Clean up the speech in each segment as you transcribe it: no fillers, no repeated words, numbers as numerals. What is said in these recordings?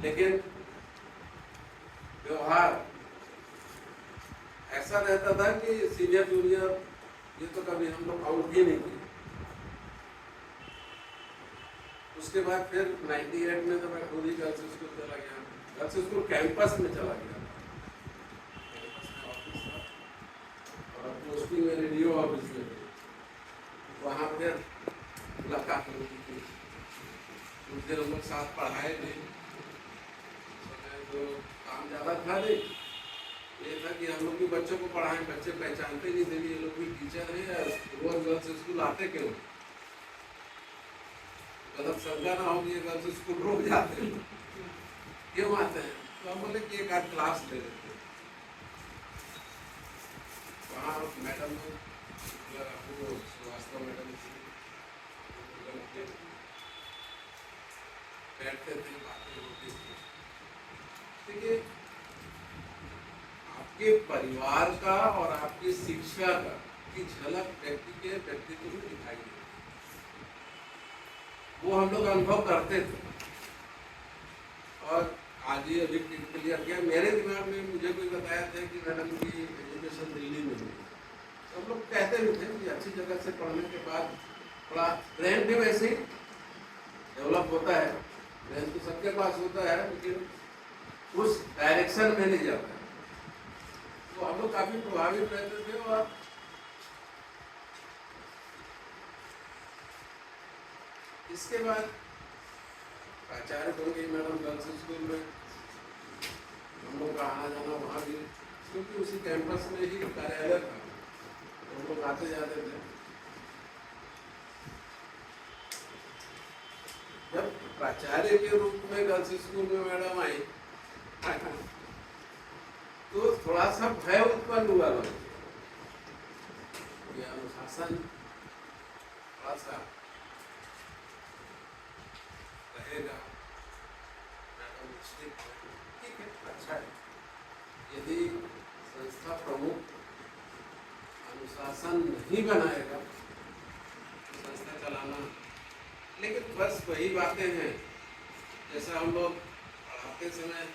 लेकिन व्यवहार ऐसा रहता था कि सीनियर जूनियर ये तो कभी हम लोग काउंट ही नहीं किए। उसके बाद फिर 98 में तो मैं खुद ही गर्ल्स स्कूल चला गया, गर्ल्स स्कूल कैंपस में चला गया, कैंपस में ऑफिस था और पोस्टिंग में रेडियो ऑफिस में, वहाँ फिर मुलाकात होती थी। कुछ दिन हम लोग साथ पढ़ाए थे, तो काम ज़्यादा था नहीं, ये था कि हम लोग भी बच्चों को पढ़ाएं, बच्चे पहचानते नहीं थे कि ये लोग भी टीचर हैं या रोज गर्ल्स स्कूल आते क्यों, गलत समझा ना हो कि गर्ल्स स्कूल रोज जाते हैं, क्यों आते हैं। तो हम बोले कि एक आध क्लास ले लेते हैं। वहाँ मैडम वो श्रीवास्तव मैडम बैठते थे, बातें होती थी। देखिए, आपके परिवार का और आपकी शिक्षा का की झलक व्यक्ति के व्यक्तित्व में दिखाई देती है, वो हम लोग अनुभव करते थे। और आज ही अभी क्लियर किया मेरे दिमाग में, मुझे कोई बताया था कि मैडम की एजुकेशन दिल्ली में हुई, तो हम लोग कहते भी थे कि अच्छी जगह से पढ़ने के बाद थोड़ा ब्रेन भी वैसे ही डेवलप होता है, ब्रेन तो सबके पास होता है, लेकिन उस डायरेक्शन में नहीं जाता है। तो हम लोग काफी प्रभावित रहते थे। और इसके बाद प्राचार्य बन गई मैडम गर्ल्स स्कूल में, हम लोग का आना जाना वहाँ भी, क्योंकि उसी कैंपस में ही कार्यालय था, तो हम लोग आते जाते थे। जब प्राचार्य के रूप में गर्ल्स स्कूल में मैडम आई तो थोड़ा सा भय उत्पन्न हुआ लोग, ये अनुशासन थोड़ा सा रहेगा, मैडम ठीक है, अच्छा है। यदि संस्था प्रमुख अनुशासन नहीं बनाएगा तो संस्था चलाना, लेकिन बस वही बातें हैं जैसा हम लोग पढ़ाते समय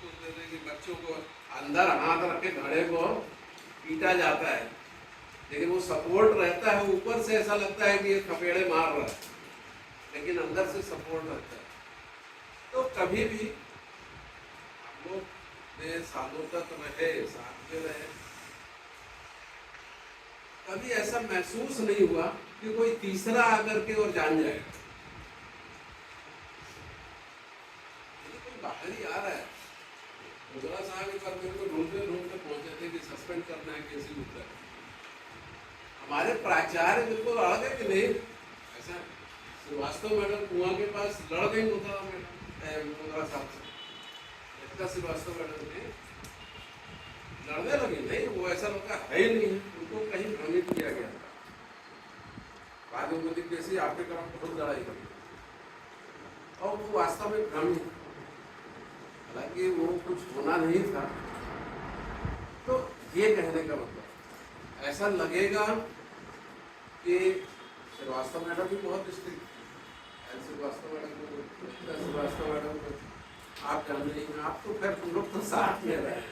बोलते थे कि बच्चों को अंदर हाथ रख के घड़े को पीटा जाता है, लेकिन वो सपोर्ट रहता है, ऊपर से ऐसा लगता है कि ये थपेड़े मार रहा है, लेकिन अंदर से सपोर्ट रहता है। तो कभी भी हम लोग ने सालों तक रहे, साथ में रहे, कभी ऐसा महसूस नहीं हुआ कि कोई तीसरा आकर के और जान जाएगा। कोई बाहर ही आ रहा है, मुजरा साहब एक बार मेरे को ढूंढते ढूंढते पहुंचे थे कि सस्पेंड करना है, कैसे होता है। हमारे प्राचार्य बिल्कुल अड़ गए कि नहीं, ऐसा श्रीवास्तव मैडम कुआं के पास लड़ गई मुजरा साहब से, श्रीवास्तव मैडम ने लड़ने लगी, नहीं वो ऐसा लड़का है ही नहीं है, उनको कहीं भ्रमित किया गया था। बाद में मुझे कैसे आपके काम बहुत लड़ाई करी और वो वास्तव में भ्रमित, हालांकि वो कुछ होना नहीं था। तो ये कहने का मतलब ऐसा लगेगा कि श्रीवास्तव मैडम भी बहुत स्ट्रिक्ट, श्रीवास्तव मैडम को आप जान रही हैं, आप तो खैर तुम लोग तो साथ में रहे,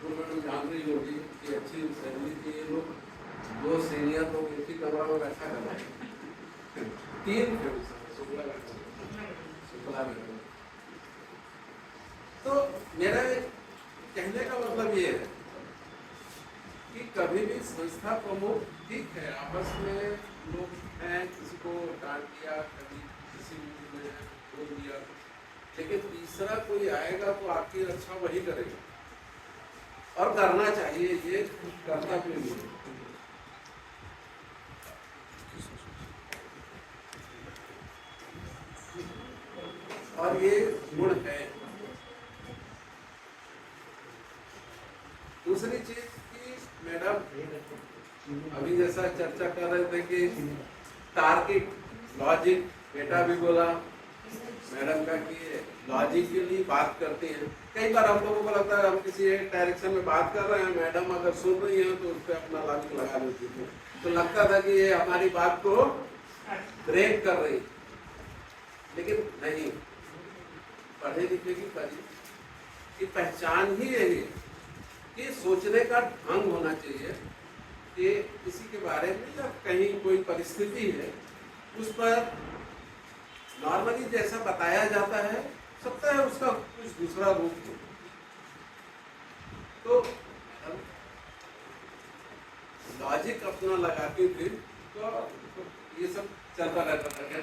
मैडम जान रही होगी कि अच्छी सैलरी थी, ये लोग दो सीनियर लोग एक ही कमरा में बैठा कर रहे हैं, 3 शुक्ला मैडम। तो मेरा कहने का मतलब ये है कि कभी भी संस्था प्रमुख ठीक है, आपस में लोग हैं, किसी को डांट दिया, कभी किसी में बोल दिया, लेकिन तीसरा कोई आएगा तो आपकी रक्षा वही करेगा और करना चाहिए, ये कर्तव्य भी है। और ये गुण है। दूसरी चीज की मैडम अभी जैसा चर्चा कर रहे थे कि तार्किक लॉजिक, बेटा भी बोला मैडम का कि लॉजिकली बात करती हैं। कई बार हम लोगों को लगता है हम किसी एक डायरेक्शन में बात कर रहे हैं, मैडम अगर सुन रही है तो उस पर अपना लॉजिक लगा देती थी, तो लगता था कि ये हमारी बात को ब्रेक कर रही। लेकिन नहीं, पढ़े लिखे की पहचान ही यही है कि सोचने का ढंग होना चाहिए कि किसी के बारे में या कहीं कोई परिस्थिति है उस पर नॉर्मली जैसा बताया जाता है सकता है उसका कुछ दूसरा रूप हो। तो लॉजिक अपना लगाते थे तो ये सब चलता रहता था। क्या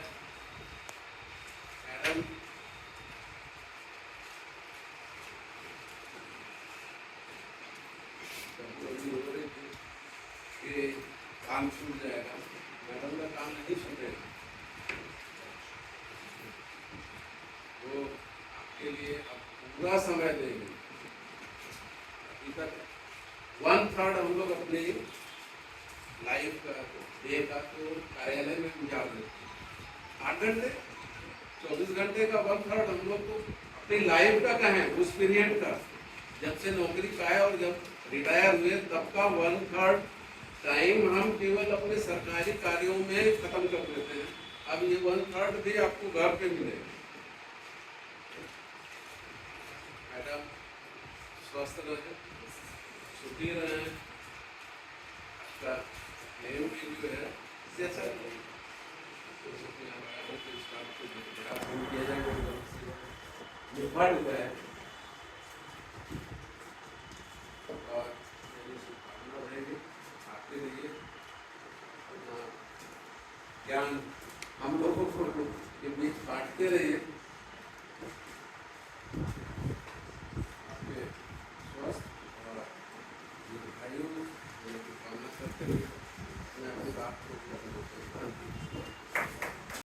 मैडम हो रही थी कि काम छूट जाएगा, मैडम का काम नहीं छूटेगा, वो आपके लिए अब पूरा समय देंगे। अभी तक 1/3 हम लोग अपनी लाइफ का डे का तो कार्यालय में गुजार देते हैं। 8 घंटे 24 घंटे का 1/3 हम लोग को अपनी लाइफ का कहें उस पीरियड का, जब से नौकरी पाए और जब रिटायर हुए तब का 1/3 टाइम हम केवल अपने सरकारी कार्यों में खत्म कर देते हैं। अब ये 1/3 भी आपको घर पे मिलेगा। मैडम स्वस्थ रहे, सुखी रहे, आपका नेम भी जो है जैसा निफाड़ हुआ है और शुभकामना रहेगी आपके लिए। ज्ञान हम लोगों को के बीच बांटते रहिए।